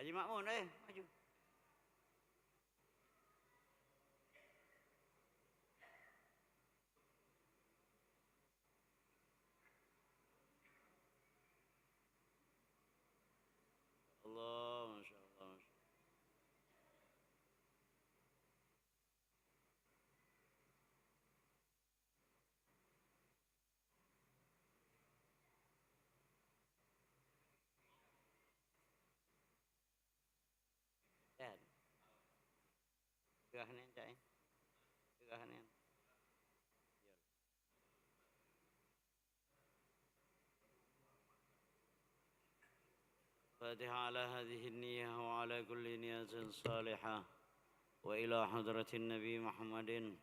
Haji Makmun, maju. Allah, Masya Allah. Dan, gegahanan cak, gegahanan. فاتحة على هذه النية وعلى كل نية صالحة وإلى حضرة النبي محمد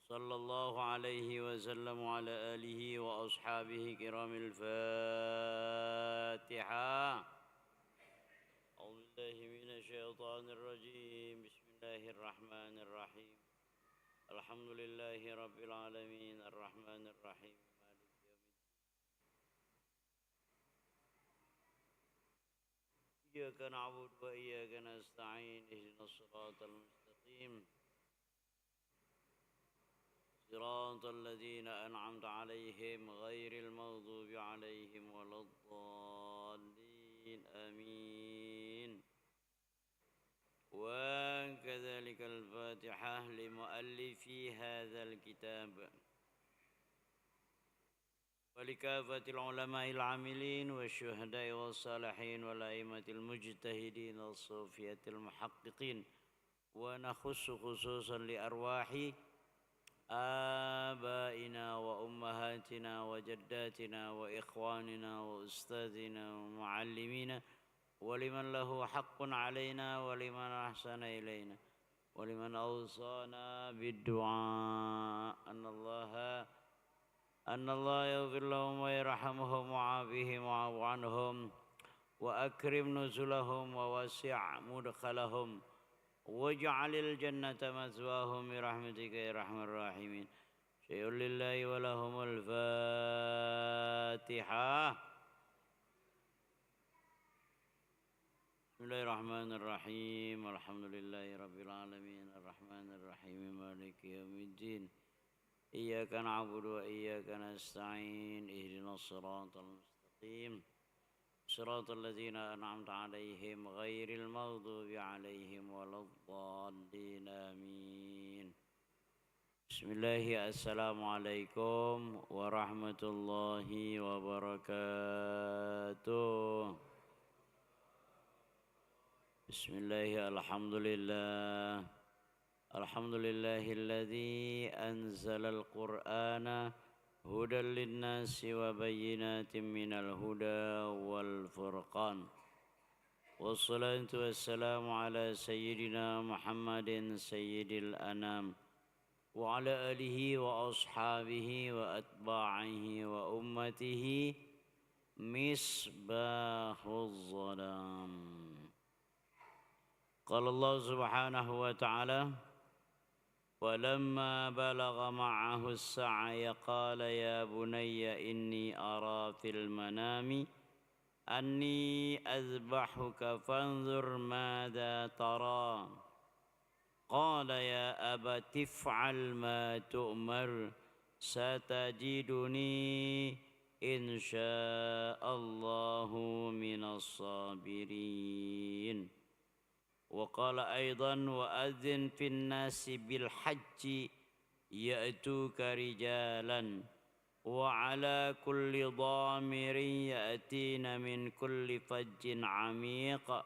صلى الله عليه وسلم وعلى آله وأصحابه كرام الفاتحة. أعوذ بالله من الشيطان الرجيم. بسم الله الرحمن الرحيم. الحمد لله رب العالمين الرحمن الرحيم مالك يوم الدين. إياك نعبد وإياك نستعين اهدنا الصراط المستقيم صراط الذين أنعمت عليهم غير المغضوب عليهم ولا الضالين آمين. وكذلك الفاتحة لمؤلفي هذا الكتاب ولكافة العلماء العاملين والشهداء والصالحين والأئمة المجتهدين الصوفية المحققين، ونخص خصوصا لأرواح آبائنا وأمهاتنا وجداتنا وإخواننا وأستاذنا ومعلمينا ولمن له حق علينا ولمن أحسن إلينا ولمن أوصانا بالدعاء أن الله يغفر لهم ويرحمهم ويعافيهم ويعفو عنهم وأكرم نزلهم ووسع مدخلهم واجعل الجنة مثواهم برحمتك يا أرحم الراحمين. شيء لله ولهم الفاتحة. بسم الله الرحمن الرحيم. الحمد لله رب العالمين الرحمن الرحيم مالك يوم الدين. إياك نعبد وإياك نستعين اهدنا الصراط المستقيم صراط الذين أنعمت عليهم غير المغضوب عليهم ولا الضالين آمين. بسم الله. السلام عليكم ورحمة الله وبركاته. بسم الله. الحمد لله. الحمد لله الذي أنزل القرآن هدى للناس وبينات من الهدى والفرقان، والصلاة والسلام على سيدنا محمد سيد الأنام وعلى آله وأصحابه وأتباعه وأمته مصباح الظلام. قال الله سبحانه وتعالى: ولما بلغ معه السعي قال يا بني إني أرى في المنام أني أذبحك فانظر ماذا ترى. قال يا أبت افعل ما تؤمر ستجدني إن شاء الله من الصابرين. وقال أيضا: وأذن في الناس بالحج يأتوك رجالا وعلى كل ضامر يأتين من كل فج عميق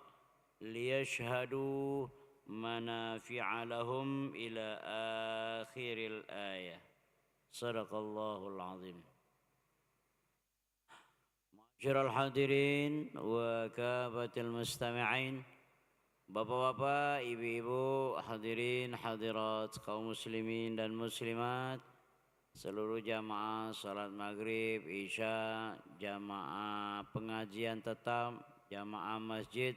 ليشهدوا منافع لهم إلى آخر الآية. صدق الله العظيم. معاشر الحاضرين وكافة المستمعين، Bapak-bapak, ibu-ibu, hadirin, hadirat, kaum muslimin dan muslimat, seluruh jamaah salat maghrib, isya, jamaah pengajian tetap, jamaah masjid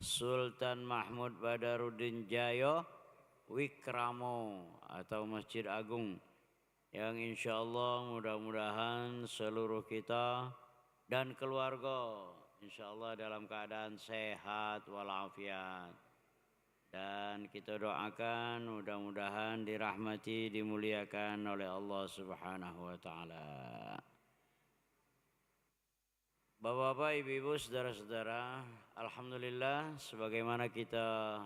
Sultan Mahmud Badaruddin Jaya Wikramo atau Masjid Agung, yang insya Allah mudah-mudahan seluruh kita dan keluarga insyaallah dalam keadaan sehat walafiat. Dan kita doakan mudah-mudahan dirahmati, dimuliakan oleh Allah Subhanahu wa taala. Bapak-bapak, ibu-ibu, saudara-saudara, alhamdulillah sebagaimana kita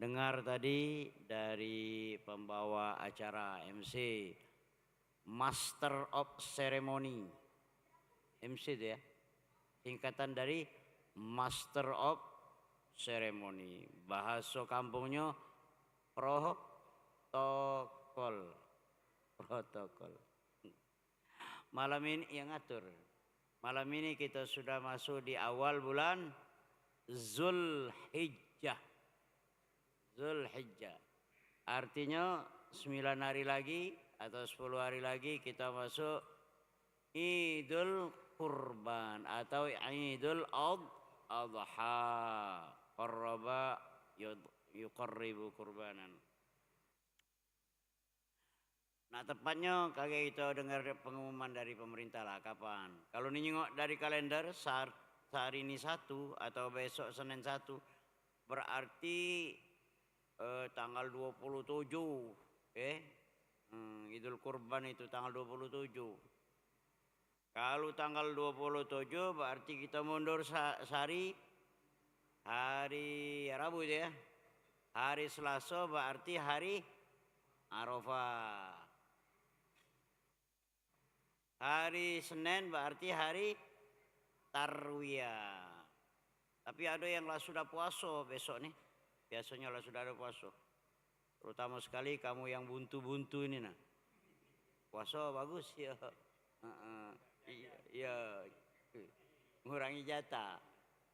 dengar tadi dari pembawa acara MC, Master of Ceremony. MC itu ya, singkatan dari Master of Ceremony. Bahasa kampungnya protokol. Malam ini yang ngatur. Malam ini kita sudah masuk di awal bulan Zulhijjah. Zulhijjah. Artinya 9 hari lagi atau 10 hari lagi kita masuk Idul Kurban atau Idul Adha. Qarraba yuqarribu kurbanan. Nah tepatnya kagak kita dengar pengumuman dari pemerintah lah kapan. Kalau nengok dari kalender sehari ini 1 atau besok Senin 1 berarti tanggal 27 Idul Kurban itu tanggal 27. Kalau tanggal 27 berarti kita mundur sehari hari Rabu itu ya. Hari Selasa berarti hari Arafah. Hari Senin berarti hari Tarwiyah. Tapi ada yang lah sudah puasa besok nih. Biasanya lah sudah ada puasa. Terutama sekali kamu yang buntu-buntu ini nah. Puasa bagus ya. Iya. Mengurangi jatah.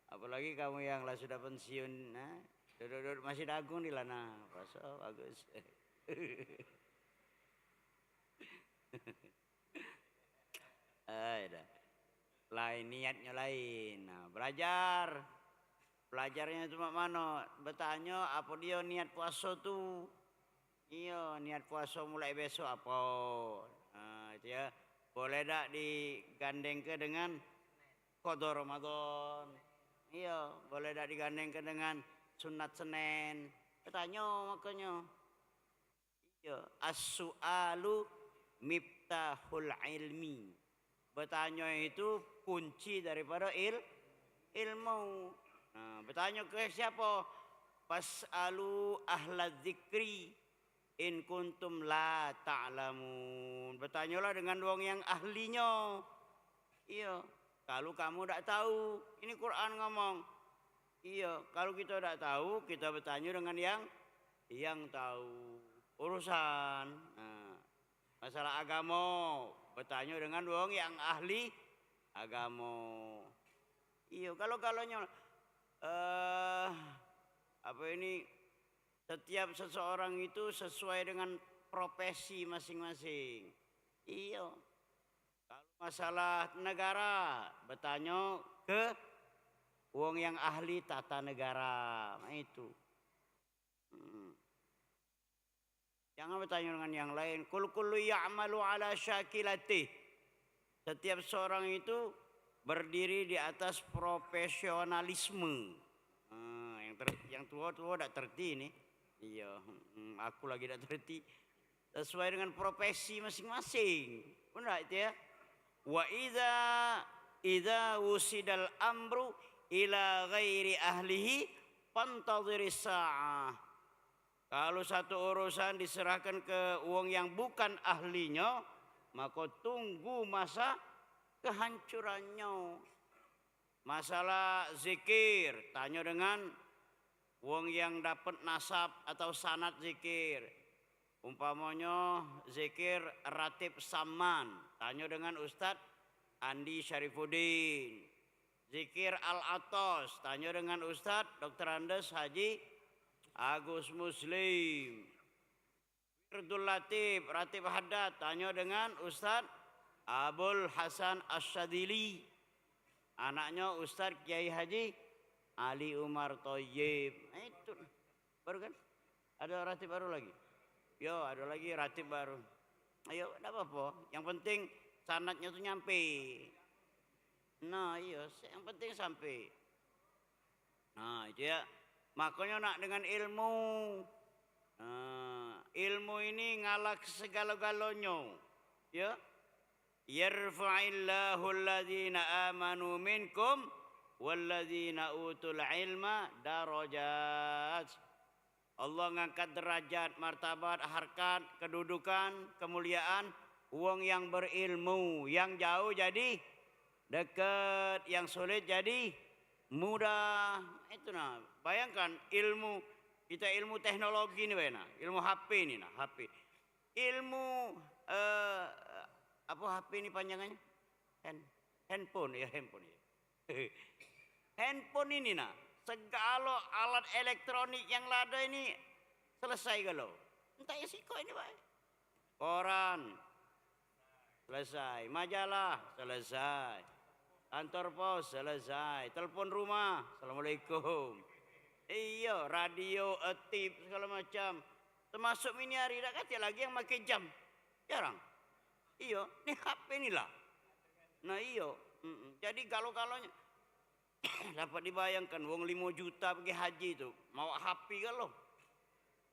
Apalagi kamu yang lah sudah pensiun, nah, duduk masih dagung di lana, puasa bagus. Lain niatnya lain. Nah, belajarnya cuma mana? Bertanya apa dia niat puasa tuh? Iya, niat puasa mulai besok apa? Nah, itu ya. Boleh tak digandeng ke dengan qada Ramadan? Iya, boleh tak digandeng ke dengan sunat Senin? Bertanya makanya. Iya, as-su'alu miftahul ilmi. Bertanya itu kunci daripada ilmu. Nah, bertanya ke siapa? Fas'alu ahla dzikri in kuntum la ta'lamun. Bertanyalah dengan wong yang ahlinya. Iya, kalau kamu tidak tahu, ini Quran ngomong. Iya, kalau kita tidak tahu, kita bertanya dengan yang tahu urusan. Nah, masalah agama, bertanya dengan wong yang ahli agama. Iya, kalau-kalaunya setiap seseorang itu sesuai dengan profesi masing-masing. Iya. Kalau masalah negara, bertanya ke wong yang ahli tata negara. Nah itu. Jangan bertanya dengan yang lain. Kullu ya'malu ala syakilatih. Setiap seorang itu berdiri di atas profesionalisme. Yang tua-tua tidak terti ini. Iya, aku lagi tidak terti. Sesuai dengan profesi masing-masing. Benar itu ya. Wa idza wusidal amru ila ghairi ahlihi fantadhiris sa'ah. Kalau satu urusan diserahkan ke wong yang bukan ahlinya, maka tunggu masa kehancurannya. Masalah zikir, tanya dengan wong yang dapat nasab atau sanad zikir. Umpamanya zikir Ratib Saman, tanya dengan Ustadz Andi Syarifuddin. Zikir Al-Atos, tanya dengan Ustadz Dr. Andes Haji Agus Muslim. Wirdul Latif, Ratib Haddad, tanya dengan Ustadz Abul Hasan Asyadili. Anaknya Ustadz Kiai Haji Ali Umar Thayyib. Nah itu baru kan? Ada ratib baru lagi? Yo, ada lagi ratib baru. Ayo, tidak apa-apa. Yang penting sanadnya itu nyampe. Nah iya, yang penting sampai. Nah itu ya, makanya nak dengan ilmu. Nah, ilmu ini ngalah segala-galanya. Ya, yarfa'illahu alladhina amanu minkum walladzina utul ilma darajat. Allah ngangkat derajat, martabat, harkat, kedudukan, kemuliaan wong yang berilmu, yang jauh jadi dekat, yang sulit jadi mudah. Itu nah, bayangkan ilmu kita, ilmu teknologi ini nah, ilmu HP ini nah, HP. Ilmu apa HP ini panjangannya? Handphone ya, handphone ya. Handphone ini nah, segala alat elektronik yang ada ini selesai kalau. Entah isi kok ini baik. Koran selesai, majalah selesai, kantor pos selesai, telepon rumah, assalamualaikum. Iya, radio, tip segala macam. Termasuk mini hari tak kata lagi yang pakai jam, jarang. Iya, ini HP inilah. Nah iya, jadi kalau-kalaunya dapat dibayangkan wong 5 juta pergi haji itu mau HP kalau.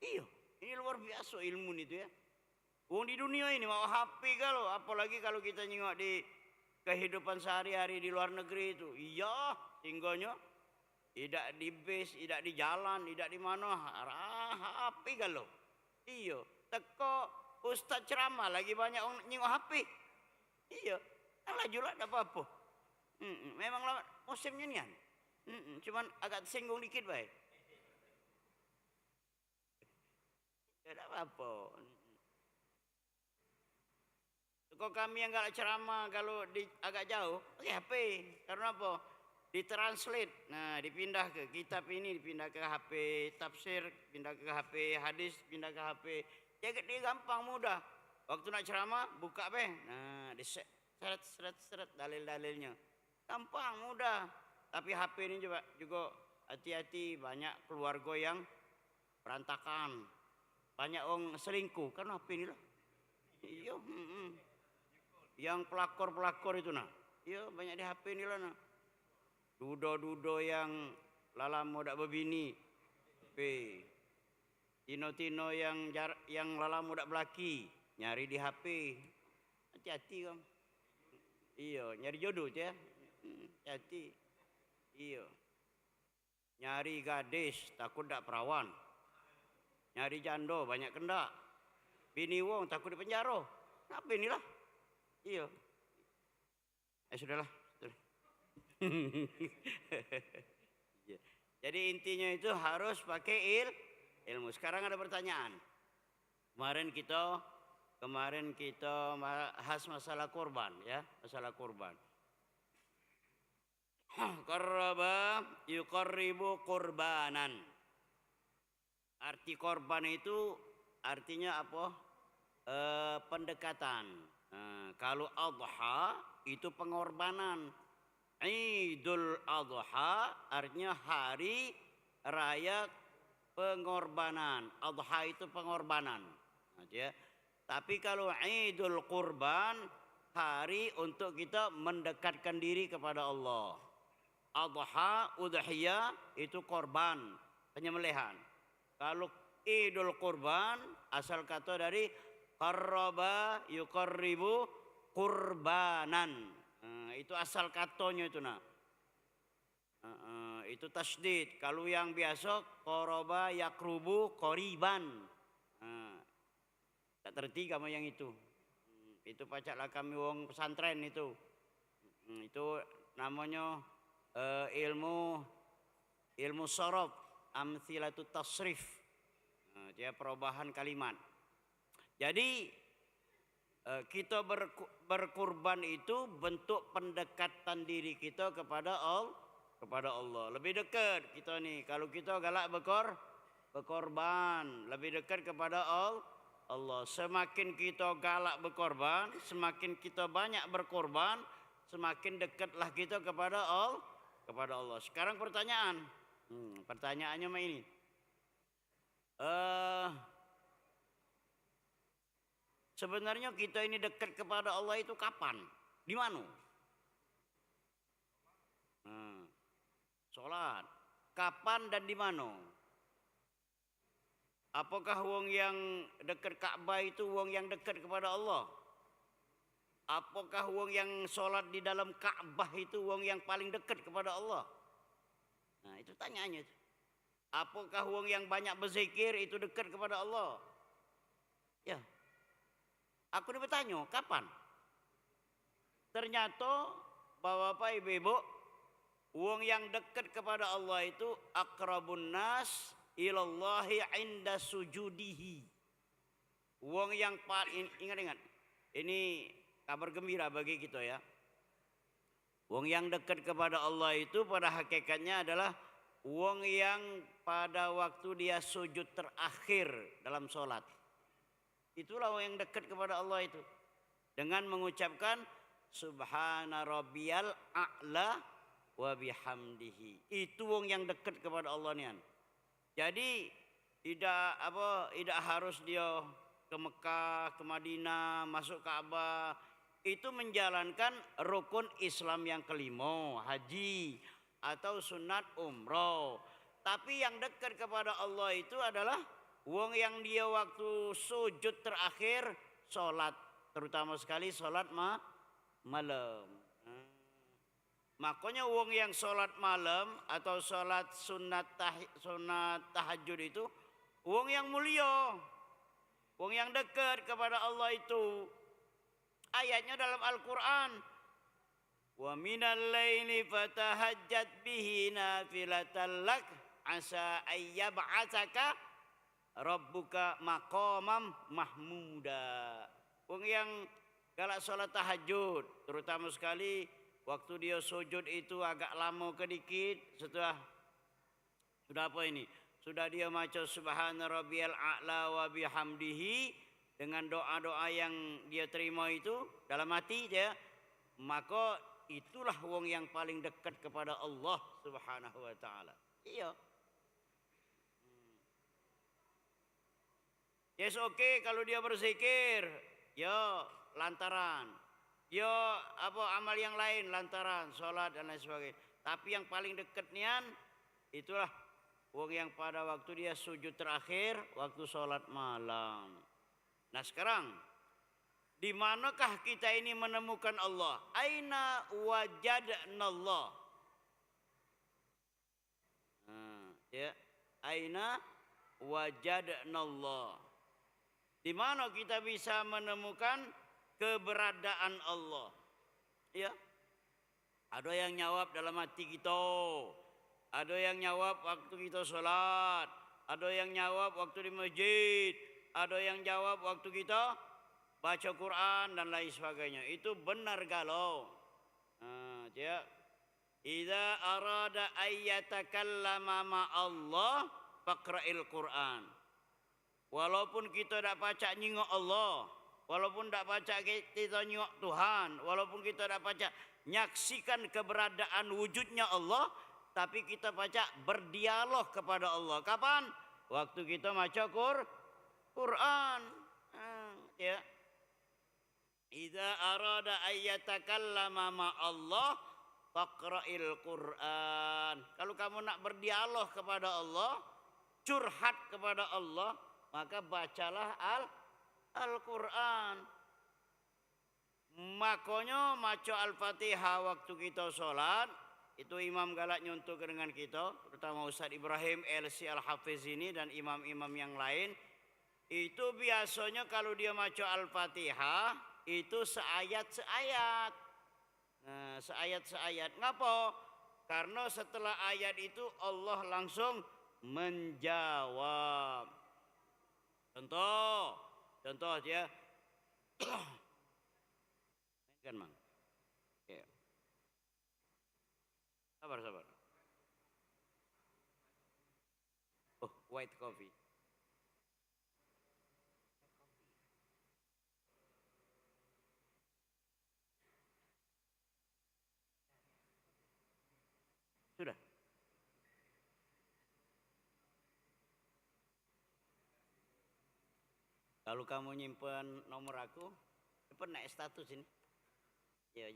Iya, ini luar biasa ilmu itu ya. Wong di dunia ini mau HP kalau, apalagi kalau kita nyengok di kehidupan sehari-hari di luar negeri itu. Iya, tinggalnya tidak di bis, tidak di jalan, tidak di mana, HP kalau. Iya, teko ustaz ceramah lagi banyak orang nyengok HP. Iya, alah juga ada apa-apa. Memang lah musimnya nian. Cuman agak tersinggung dikit baik. Tidak apa-apa. Kok kami yang enggak ceramah kalau di agak jauh pakai HP. Karena apa? Ditranslate. Nah, dipindah ke kitab ini, dipindah ke HP tafsir, pindah ke HP hadis, pindah ke HP. Ya dia gampang mudah. Waktu nak ceramah buka be. Nah, seret dalil-dalilnya. Gampang mudah. Tapi HP ini juga hati-hati, banyak keluarga yang berantakan. Banyak orang selingkuh karena HP ini lah. Iya, yang pelakor itu nah. Iya, banyak di HP ini lah nah. Dudo yang lala muda bebini. HP. Tino yang lala muda belaki, nyari di HP. Hati-hati kamu. Iya, nyari jodoh ya. Hati. Iya. Nyari gadis takut dak perawan. Nyari jando banyak kendak. Bini wong takut di penjara. Apa inilah? Iya. Sudahlah. Jadi intinya itu harus pakai ilmu. Sekarang ada pertanyaan. Kemarin kita bahas masalah kurban ya, masalah kurban. Qarraba yuqarribu qurbanan. Arti korban itu artinya apa? Pendekatan. Kalau adha itu pengorbanan. Idul Adha artinya hari raya pengorbanan. Adha itu pengorbanan. Nah, ya. Tapi kalau Idul Qurban hari untuk kita mendekatkan diri kepada Allah. Adha, udhiyah itu korban, penyembelihan. Kalau Idul Qurban asal kata dari qarraba yuqarribu qurbanan. Itu asal katanya itu nah. Itu tasdid. Kalau yang biasa qarraba yakrubu qoriban. Tak terti kamu yang itu. Itu pacaklah kami wong pesantren itu. Itu namanya ilmu sorof, amthilatut tasrif. Dia perubahan kalimat. Jadi kita berkurban itu bentuk pendekatan diri kita kepada Allah. Lebih dekat kita nih. Kalau kita galak berkorban, lebih dekat kepada Allah. Semakin kita galak berkorban, semakin kita banyak berkorban, semakin dekatlah kita kepada Allah. Sekarang pertanyaan. Pertanyaannya mah ini. Sebenarnya kita ini dekat kepada Allah itu kapan? Di mana? Sholat. Kapan dan di mana? Apakah wong yang dekat Ka'bah itu wong yang dekat kepada Allah? Apakah wong yang sholat di dalam Ka'bah itu wong yang paling dekat kepada Allah? Nah itu tanyaannya. Apakah wong yang banyak berzikir itu dekat kepada Allah? Ya. Aku ini bertanya, kapan? Ternyata Bapak Ibu, wong yang dekat kepada Allah itu akrabun nas ilallahi inda sujudihi. Wong yang paling ingat-ingat. Ini kabar gembira bagi kita ya. Wong yang dekat kepada Allah itu pada hakikatnya adalah wong yang pada waktu dia sujud terakhir dalam sholat. Itulah wong yang dekat kepada Allah itu. Dengan mengucapkan Subhana rabbiyal a'la wa bihamdihi. Itu wong yang dekat kepada Allah nian. Jadi tidak harus dia ke Mekah, ke Madinah, masuk Ka'bah. Itu menjalankan rukun Islam yang kelima, haji atau sunat umroh. Tapi yang dekat kepada Allah itu adalah wong yang dia waktu sujud terakhir sholat, terutama sekali sholat malam. Makanya wong yang sholat malam atau sholat sunat tahajud itu wong yang mulia, wong yang dekat kepada Allah itu. Ayatnya dalam Al-Quran. Wa minal laili fatahajjat bihi nafilatan lak asa ayyab'atsaka rabbuka maqamam mahmuda. Wong yang galak sholat tahajud, terutama sekali waktu dia sujud itu agak lama sedikit, sudah apa ini? Sudah dia maca Subhana rabbiyal a'la wa bihamdihi dengan doa-doa yang dia terima itu dalam hati dia, maka itulah wong yang paling dekat kepada Allah Subhanahu wa taala. Iya. Yes, oke kalau dia berzikir, ya lantaran. Ya amal yang lain lantaran sholat dan lain sebagainya. Tapi yang paling dekat nian itulah wong yang pada waktu dia sujud terakhir waktu sholat malam. Nah sekarang di manakah kita ini menemukan Allah? Aina wajadna Allah. Ya, aina wajadna Allah. Di mana kita bisa menemukan keberadaan Allah? Ya. Ada yang jawab dalam hati kita. Ada yang jawab waktu kita sholat. Ada yang jawab waktu di masjid. Ada yang jawab waktu kita baca Quran dan lain sebagainya. Itu benar galau. Ya. Idza arada ayyatakallama ma Allah faqra'il Quran. Walaupun kita tidak baca nyingok Allah, walaupun tidak baca kita nyingok Tuhan, walaupun kita tidak baca nyaksikan keberadaan wujudnya Allah, tapi kita baca berdialog kepada Allah. Kapan? Waktu kita baca Quran. Ya. Idza arada ayyatakallama ma Allah faqra'il Quran. Kalau kamu nak berdialog kepada Allah, curhat kepada Allah, maka bacalah Al-Quran. Makanya maca Al-Fatihah waktu kita sholat, itu imam galak nyontok dengan kita, terutama Ustaz Ibrahim LC Al-Hafiz ini dan imam-imam yang lain. Itu biasanya kalau dia maca Al-Fatihah, itu seayat-seayat. Nah, seayat-seayat. Ngapa? Karena setelah ayat itu Allah langsung menjawab. Contoh ya. Kan Mang. Ya. Sabar. Oh, white coffee. Sudah. Kalau kamu nyimpen nomor aku, cepat naik status ini. Ya,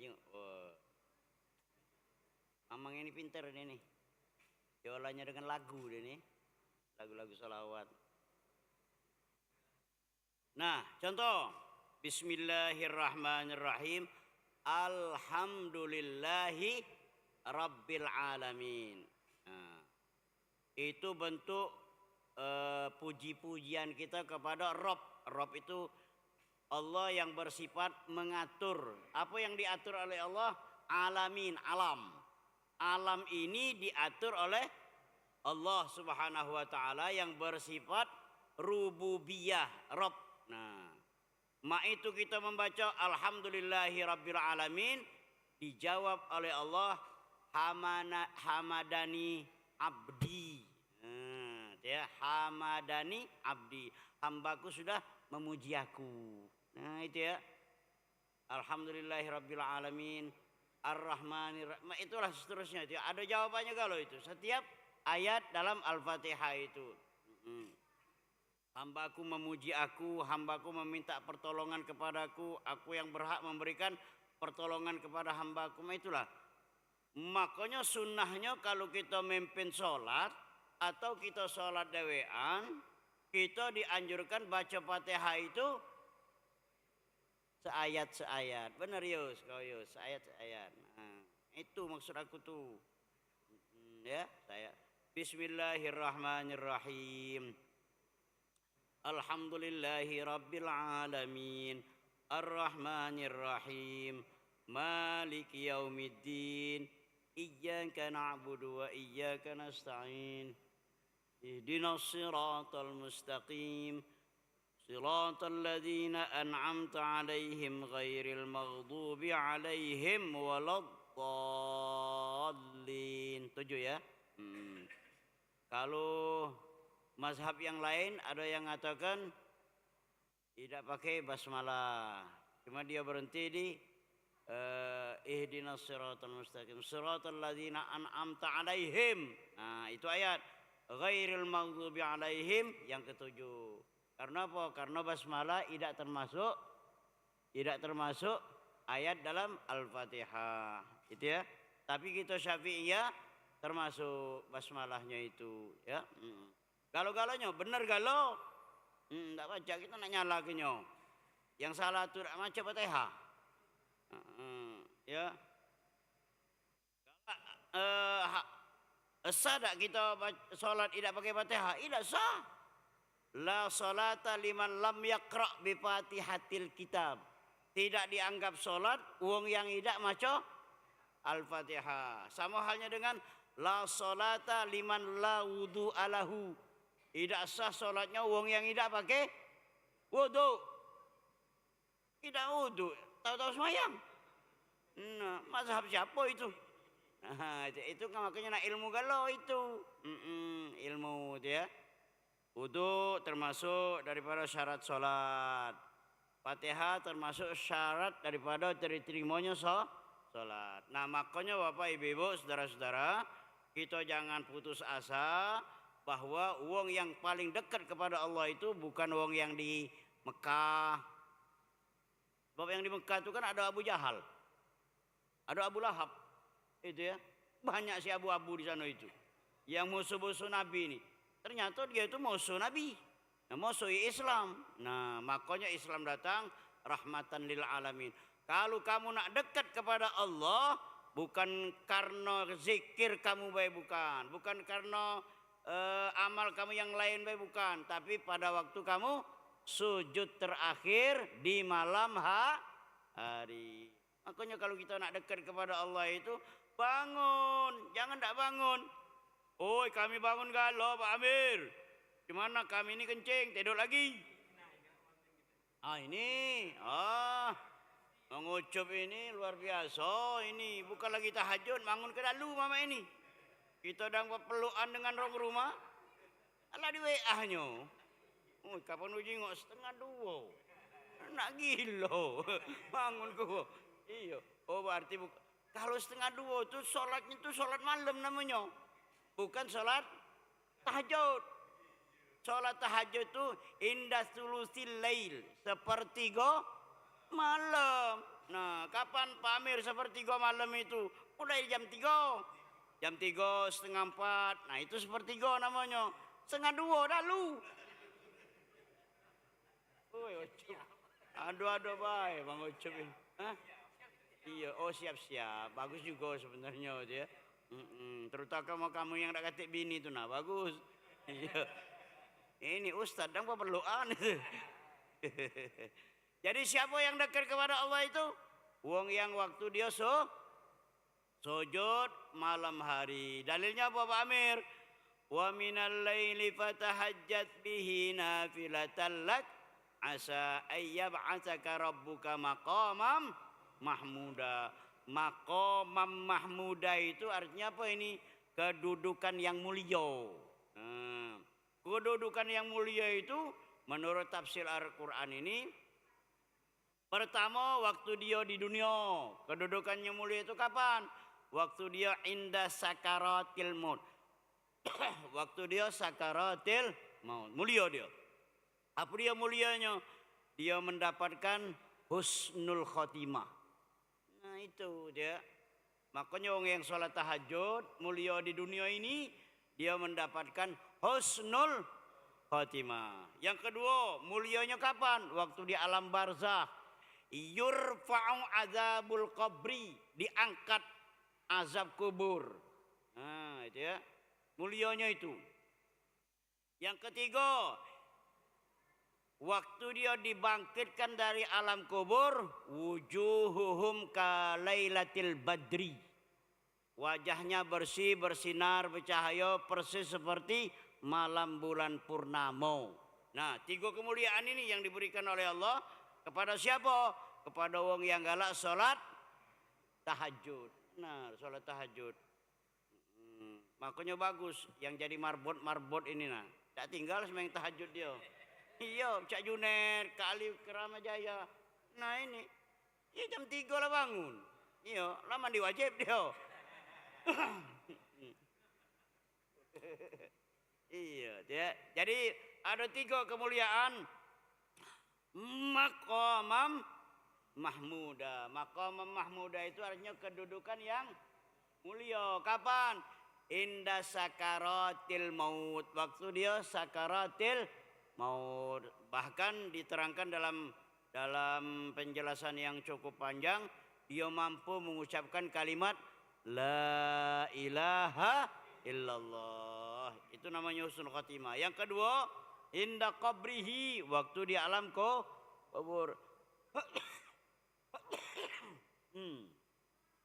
Mamang ini pintar ini nih. Diolahnya dengan lagu deh nih. Lagu-lagu salawat. Nah, contoh. Bismillahirrahmanirrahim. Alhamdulillahi Rabbil Alamin. Nah, itu bentuk puji-pujian kita kepada Rabb. Rabb itu Allah yang bersifat mengatur. Apa yang diatur oleh Allah? Alamin, alam. Alam ini diatur oleh Allah Subhanahu wa taala yang bersifat rububiyah, Rabb. Nah, itu kita membaca alhamdulillahi rabbil alamin, dijawab oleh Allah hamadani abdi. Nah, ya, hamadani abdi. Hambaku sudah memuji aku. Nah, itu ya. Alhamdulillahi rabbil alamin, ar-rahmanir rahim. Itulah seterusnya itu. Ada jawabannya kalau itu. Setiap ayat dalam Al-Fatihah itu. Hambaku memuji aku, hambaku meminta pertolongan kepadaku, aku yang berhak memberikan pertolongan kepada hambaku. Itulah. Makanya sunnahnya kalau kita memimpin sholat atau kita sholat dewean, kita dianjurkan baca Fatihah itu seayat-seayat. Benar Yus, kau Yus, seayat-seayat. Nah, itu maksud aku tuh. Ya, saya. Bismillahirrahmanirrahim. Alhamdulillahi Rabbil Alamin, Ar-Rahmanir-Rahim, Maliki Yaumiddin, Iyyaka na'budu wa iyyaka nasta'in, Ihdinas siratal mustaqim, Siratal ladzina an'amta 'alaihim ghairil maghdubi 'alaihim waladdallin. 7 ya. Kalau mazhab yang lain ada yang mengatakan tidak pakai basmalah, cuma dia berhenti di ihdinas siratal mustaqim, siratal ladzina an'amta 'alaihim. Nah, itu ayat ghairil maghdubi 'alaihim yang ketujuh. Karena apa? Karena basmalah tidak termasuk ayat dalam Al-Fatihah. Itu ya. Tapi kita Syafi'iyah termasuk basmalahnya itu, ya. Galau-galaunya benar galau. Enggak baca, kita nak nyalakannya. Yang salah tu tak baca Fatihah. Ya. Sah tak kita solat tidak pakai Fatihah? Tidak sah. La salata liman lam yaqra' bi Fatihatil kitab. Tidak dianggap solat wong yang tidak maca Al-Fatihah. Sama halnya dengan la salata liman la wudu alahu. Tidak sah solatnya wong yang tidak pakai wudu. Tidak wudu, tahu-tahu semayang. Nah, mazhab siapa itu? Nah, itu makanya nak ilmu galau itu. Ilmu itu ya. Wudu termasuk daripada syarat solat. Fatihah termasuk syarat daripada diterimanya solat. Nah, makanya Bapak Ibu, saudara-saudara, kita jangan putus asa bahwa wong yang paling dekat kepada Allah itu bukan wong yang di Mekah. Sebab yang di Mekah itu kan ada Abu Jahal, ada Abu Lahab, itu ya. Banyak si abu-abu di sana itu, yang musuh-musuh Nabi ini. Ternyata dia itu musuh Nabi, musuh Islam. Nah, makanya Islam datang rahmatan lil alamin. Kalau kamu nak dekat kepada Allah, bukan karena zikir kamu baik, bukan karena amal kamu yang lain baik, bukan. Tapi pada waktu kamu sujud terakhir di malam hari. Makanya kalau kita nak dekat kepada Allah itu bangun, jangan tak bangun. Oi, kami bangun galau Pak Amir. Gimana kami ini kencing, tidur lagi. Ini, mengucup ini luar biasa. Ini bukan lagi tahajud, bangun ke dalu mama ini. Kita sedang berpelukan dengan orang rumah. Alah di WA-nya. Oh, kapan uji ngok 1:30. Nak gila. Bangun ku. Iya. Oh, berarti kalau 1:30 itu sholatnya itu sholat malam namanya. Bukan sholat tahajud. Sholat tahajud itu indah sulusil lail, sepertiga malam. Nah, kapan Pak Amir sepertiga malam itu? Mulai jam 3. jam 3:30, nah itu sepertiga namanya. 1:30 dah lu. Oi, Ucup. Aduh baik Bang Ucup ini. Hah? Iya, oh siap-siap. Bagus juga sebenarnya dia. Terutama kamu yang nak katik bini itu nah bagus. Iya. Ini Ustadz dan perluan itu. Jadi siapa yang dekat kepada Allah itu? Wong yang waktu dia sujud malam hari. Dalilnya apa Pak Amir? Wa minal laili fatahajjat bihi nafilatan lak asa ayyab'atsaka rabbuka maqamam mahmuda. Maqamam mahmuda itu artinya apa ini? Kedudukan yang mulia. Kedudukan yang mulia itu menurut tafsir Al-Quran ini pertama waktu dia di dunia. Kedudukannya mulia itu kapan? Waktu dia inda sakaratil maut. Waktu dia sakaratil maut. Mulia dia. Apa dia mulianya? Dia mendapatkan husnul khotimah. Nah itu dia. Makanya orang yang sholat tahajud mulia di dunia ini dia mendapatkan husnul khotimah. Yang kedua, mulianya kapan? Waktu di alam barzah. Yurfa'u azabul qabri, diangkat azab kubur. Nah, itu ya. Mulianya itu. Yang ketiga, waktu dia dibangkitkan dari alam kubur, wujuhuhum kalailatil badri. Wajahnya bersih, bersinar, bercahaya persis seperti malam bulan purnama. Nah, 3 kemuliaan ini yang diberikan oleh Allah kepada siapa? Kepada wong yang galak salat tahajud. Nah, salat tahajud. Makanya bagus yang jadi marbot ini nah. Tak tinggal semeng tahajud dia. Iya, Cak Juner, Kak Ali Keramajaya. Nah ini, ya jam 3 lah bangun. Iya, lah mandi wajib dia. Iya, ya. Jadi ada 3 kemuliaan maqamam mahmuda. Maqamam mahmuda itu artinya kedudukan yang mulia. Kapan? Inda sakaratil maut. Waktu dia sakaratil maut. Bahkan diterangkan dalam penjelasan yang cukup panjang, dia mampu mengucapkan kalimat la ilaha illallah. Itu namanya husnul khatimah. Yang kedua, inda qabrihi, waktu di alam kubur.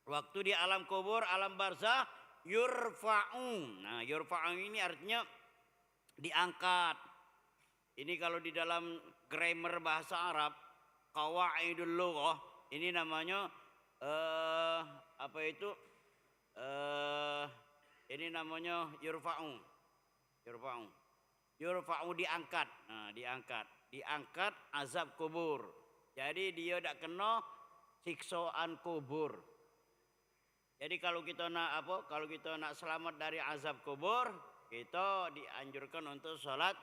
Waktu di alam kubur, alam barzah, yurfa'un. Nah, yurfa'un ini artinya diangkat. Ini kalau di dalam grammar bahasa Arab, qawaidul lughah, ini namanya apa itu? Ini namanya yurfa'u. Yurfa'u diangkat. Nah, diangkat azab kubur. Jadi dia tidak kena siksaan kubur. Jadi kalau kita nak selamat dari azab kubur, kita dianjurkan untuk sholat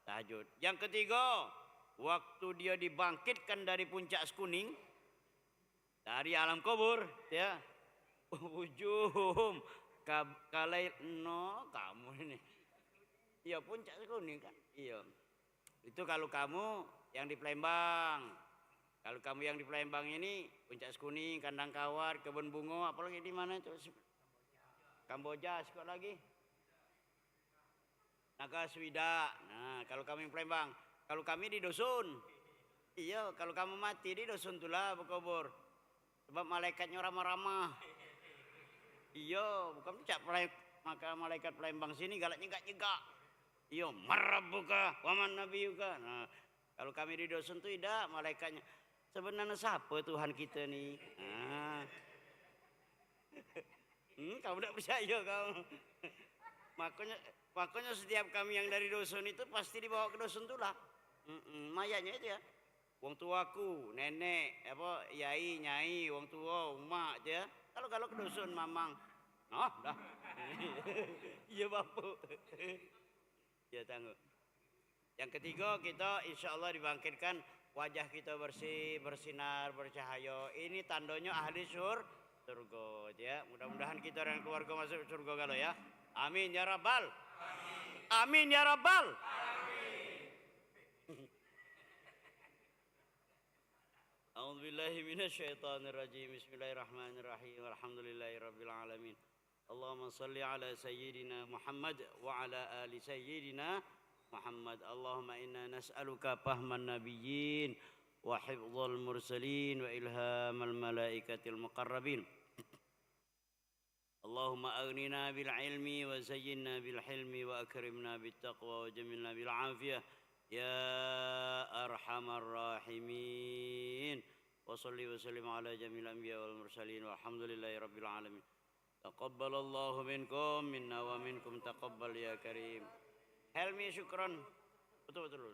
tahajud. Yang ketiga, waktu dia dibangkitkan dari puncak kuning, dari alam kubur, ya, wujuhum kalai kamu ini, iya puncak kuning kan, iya. Itu kalau kamu yang di Palembang. Kalau kamu yang di Palembang ini puncak kuning, kandang kawat, kebun bunga, apalagi di mana itu? Kamboja, sekali lagi. Naga Swida. Nah, kalau kami di Palembang, kalau kami di dusun. Iya, kalau kamu mati di dusun itulah berkubur. Sebab malaikatnya ramah-ramah. Iya, bukan maka malaikat Palembang sini galaknya nyegak. Iya, marabbuka wa man nabiyuka. Nah, kalau kami di dusun itu tidak malaikatnya. Sebenarnya siapa Tuhan kita nih? Nah. Kamu tidak percaya kamu. Makanya setiap kami yang dari dusun itu pasti dibawa ke dusun itulah. Mayatnya itu ya. Wong tuaku, nenek, yai, nyai, wong tua, umak ya. Kalau ke dusun mamang. Nah, dah. Iya bapu. Ya tangguh. Yang ketiga kita insya Allah dibangkitkan, wajah kita bersih, bersinar, bercahaya. Ini tandanya ahli surga ya. Mudah-mudahan kita dan keluarga masuk surga kalau ya. Amin ya rabbal. Amin ya rabbal. A'udzu billahi minasyaitonir rajim. Bismillahirrahmanirrahim. Alhamdulillahirabbil alamin. Allahumma shalli ala sayyidina Muhammad wa ala ali sayyidina Muhammad. Allahumma inna nas'aluka fahman nabiyyin wa hifdzal mursalin wa ilhamal malaikatil muqarrabin. Allahumma aghnina bil ilmi wa zayyinna bil hilmi wa akrimna bit taqwa wa jamilna bil afiyah ya arhamar rahimin. Wa salli wa sallim ala jamil anbiya wal mursalin walhamdulillahi rabbil alamin. Taqabbalallahu minkum minna wa minkum taqabbal ya karim. Helmi syukran. Betul-betul.